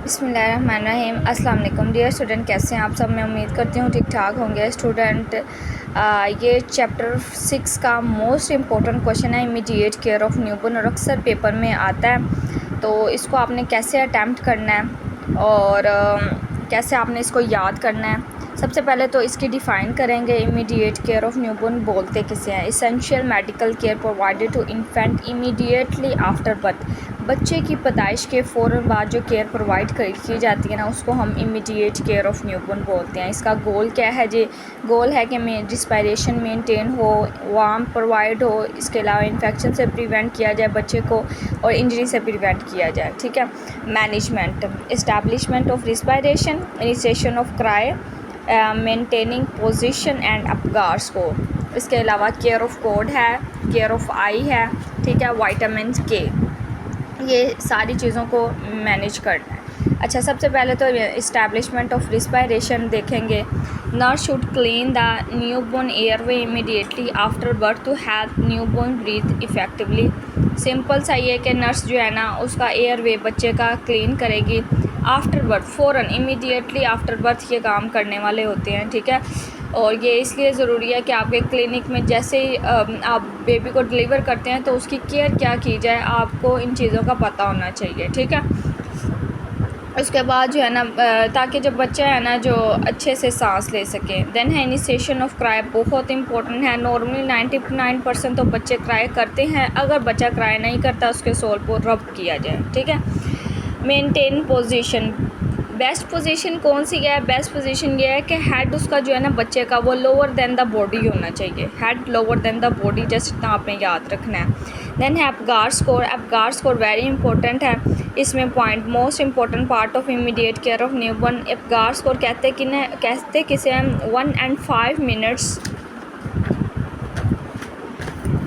बिस्मिल्लाहिर्रहमानिर्रहीम। अस्सलाम वालेकुम डियर स्टूडेंट, कैसे हैं आप सब। मैं उम्मीद करती हूँ ठीक ठाक होंगे स्टूडेंट। ये चैप्टर 6 का मोस्ट इम्पोर्टेंट क्वेश्चन है इमीडिएट केयर ऑफ़ न्यूबॉर्न और अक्सर पेपर में आता है। तो इसको आपने कैसे अटैम्प्ट करना है और कैसे आपने इसको याद करना है। सबसे पहले तो इसकी डिफ़ाइन करेंगे। इमीडिएट केयर ऑफ़ न्यूबॉर्न बोलते किसे हैं। Essential medical care provided to infant immediately after birth. बच्चे की पैदाइश के फ़ौरन बाद जो केयर प्रोवाइड की जाती है ना, उसको हम इमीडिएट केयर ऑफ़ न्यूबॉर्न बोलते हैं। इसका गोल क्या है जी? गोल है कि रिस्पायरेशन मेंटेन हो, वार्म प्रोवाइड हो, इसके अलावा इन्फेक्शन से प्रिवेंट किया जाए बच्चे को और इंजरी से प्रिवेंट किया जाए। ठीक है। Management, establishment of respiration, initiation of cry, maintaining position and Apgars को। इसके अलावा केयर ऑफ़ कोड है, केयर ऑफ़ आई है, ठीक है, विटामिन के, ये सारी चीज़ों को मैनेज करना है। अच्छा, सबसे पहले तो इस्टेब्लिशमेंट ऑफ रिस्पायरेशन देखेंगे। Nurse should clean the newborn airway immediately after birth to help newborn breathe effectively. Simple सा ये कि नर्स जो है ना, उसका एयरवे बच्चे का क्लीन करेगी आफ्टर बर्थ, फ़ौरन इमीडिएटली आफ्टर बर्थ ये काम करने वाले होते हैं। ठीक है। और ये इसलिए ज़रूरी है कि आपके क्लिनिक में जैसे ही आप बेबी को डिलीवर करते हैं तो उसकी केयर क्या की जाए, आपको इन चीज़ों का पता होना चाहिए। ठीक है। उसके बाद जो है ना, ताकि जब बच्चा है ना जो अच्छे से सांस ले सके। देन है इनिशिएशन ऑफ क्राई, बहुत इंपॉर्टेंट है। नॉर्मली 99% तो बच्चे क्राई करते हैं। अगर बच्चा क्राई नहीं करता, उसके सोल को रब किया जाए। ठीक है। मेंटेन पोजीशन, बेस्ट पोजीशन कौन सी है? बेस्ट पोजीशन ये है कि हेड उसका जो है ना बच्चे का, वो लोअर देन द बॉडी होना चाहिए। Head lower than the body, just इतना आपने याद रखना है। देन है Apgar score. Apgar score very important है। इसमें point most important part of immediate care of newborn. Apgar score कहते किसे हैं? 1 and 5 minutes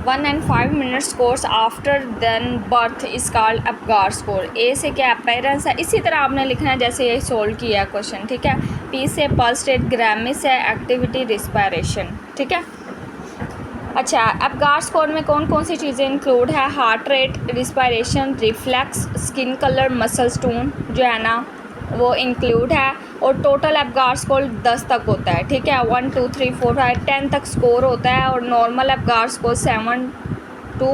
1 and 5 minutes course after then birth is called Apgar score. A से क्या appearance है, इसी तरह आपने लिखना है जैसे ये सोल्व किया क्वेश्चन। ठीक है। पी से पल्स रेट, ग्रामिस है एक्टिविटी रिस्पायरेशन। ठीक है। अच्छा, अपगार स्कोर में कौन कौन सी चीज़ें इंक्लूड है? Heart rate, respiration, reflex, skin colour, muscle tone जो है ना वो इंक्लूड है। और टोटल अपगार स्कोर 10 तक होता है। ठीक है। 1 2 3 4 5 10 तक स्कोर होता है। और नॉर्मल अपगार स्कोर 7 to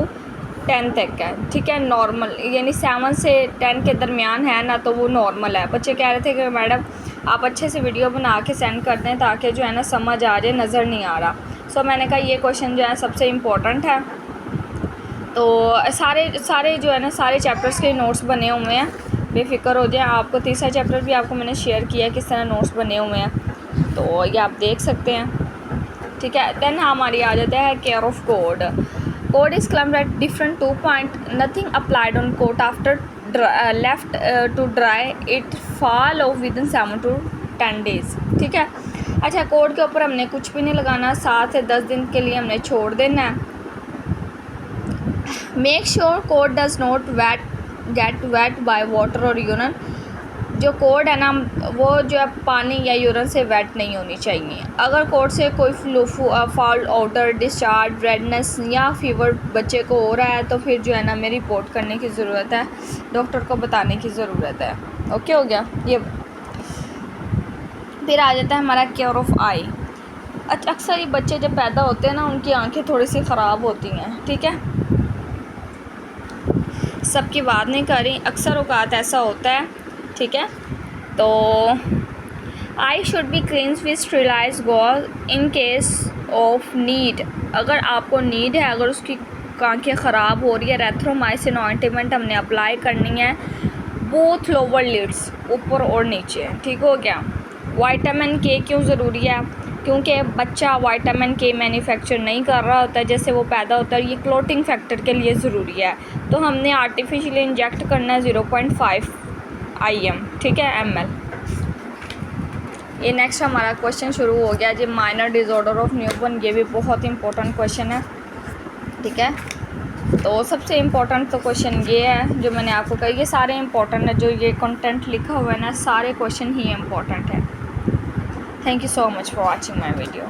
10 तक है। ठीक है। नॉर्मल यानी 7 से 10 के दरमियान है ना, तो वो नॉर्मल है। बच्चे कह रहे थे कि मैडम आप अच्छे से वीडियो बना के सेंड कर दें ताकि जो है ना समझ आ जाए, नज़र नहीं आ रहा। सो मैंने कहा ये क्वेश्चन जो है सबसे इम्पोर्टेंट है। तो सारे जो है ना सारे चैप्टर्स के नोट्स बने हुए हैं, बेफिक्र हो जाए। आपको तीसरा चैप्टर भी आपको मैंने शेयर किया है किस तरह नोट्स बने हुए हैं, तो ये आप देख सकते हैं। ठीक है। देन हमारी आ जाता है care of cord. Cord is clamped at different 2 point. Nothing applied on cord after left to dry, it fall off within 7 to 10 days। ठीक है। अच्छा, कोड के ऊपर हमने कुछ भी नहीं लगाना, 7 से 10 दिन के लिए हमने छोड़ देना है। Make sure code does not gate weight by water और यूरिन। जो कोड है ना वो जो है पानी या यूरिन से वेट नहीं होनी चाहिए। अगर कोड से कोई फॉल आउटर, डिस्चार्ज, रेडनेस या फीवर बच्चे को हो रहा है तो फिर जो है ना हमें रिपोर्ट करने की ज़रूरत है, डॉक्टर को बताने की ज़रूरत है। ओके हो गया ये। फिर आ जाता है हमारा केयर ऑफ़ आई। अक्सर ये बच्चे जब पैदा होते हैं ना, उनकी आंखें थोड़ी सी ख़राब होती हैं। ठीक है। सबकी बात नहीं कर रही, अक्सर औकात ऐसा होता है। ठीक है। तो eye should be cleanse with sterilize gauze in case of need. अगर आपको नीड है, अगर उसकी आंखें ख़राब हो रही है, रेथ्रोमाइसिन ऑइंटमेंट हमने अप्लाई करनी है बोथ लोअर लिड्स, ऊपर और नीचे। ठीक हो गया। विटामिन के क्यों ज़रूरी है? क्योंकि बच्चा विटामिन के मैन्युफैक्चर नहीं कर रहा होता, जैसे वो पैदा होता है, ये क्लोटिंग फैक्टर के लिए ज़रूरी है। तो हमने आर्टिफिशियली इंजेक्ट करना है 0.5 IM। ठीक है, ml। ये नेक्स्ट हमारा क्वेश्चन शुरू हो गया जी, माइनर डिसऑर्डर ऑफ न्यूबॉर्न। ये भी बहुत इंपॉर्टेंट क्वेश्चन है। ठीक है। तो सबसे इम्पोर्टेंट तो क्वेश्चन ये है जो मैंने आपको कहा, ये सारे इंपॉर्टेंट है। जो ये कंटेंट लिखा हुआ है ना, सारे क्वेश्चन ही इम्पोर्टेंट है। Thank you so much for watching my video.